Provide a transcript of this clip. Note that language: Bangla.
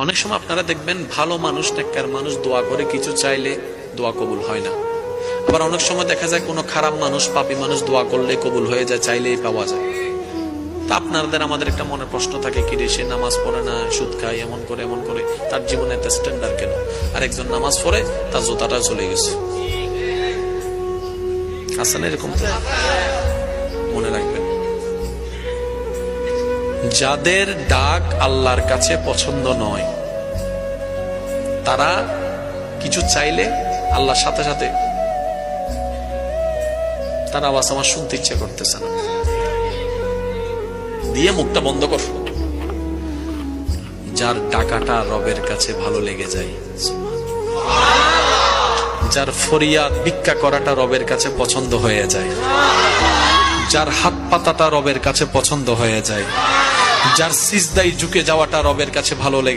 অনেক সময় আপনারা দেখবেন ভালো মানুষ, নেককার মানুষ দোয়া করে কিছু চাইলে দোয়া কবুল হয় না। আবার অনেক সময় দেখা যায় কোনো খারাপ মানুষ, পাপী মানুষ দোয়া করলে কবুল হয়ে যায়, চাইলেই পাওয়া যায়। তা আপনাদের আমাদের একটা মনে প্রশ্ন থাকে, কি রে সে নামাজ পড়ে না, সুদ খায়, এমন করে তার জীবনে এত স্ট্যান্ডার্ড কেন? আর একজন নামাজ পড়ে তার জোতাটা চলে গেছে। আছে না এরকম? মনে রাখবেন, যাদের ডাক আল্লাহর কাছে পছন্দ নয়, তারা কিছু চাইলে আল্লাহর সাথে সাথে তার আওয়াজ আমার শুনতে ইচ্ছে করতেছে না, দিয়ে মুখটা বন্ধ কর। যার ডাকাটা রবের কাছে ভালো লেগে যায়, যার ফরিয়াদ ভিক্ষা করাটা রবের কাছে পছন্দ হয়ে যায়, যার হাত পাতাটা রবের কাছে পছন্দ হয়ে যায়, যার সিজদায় ঝুঁকে যাওয়াটা রবের কাছে ভালো লেগে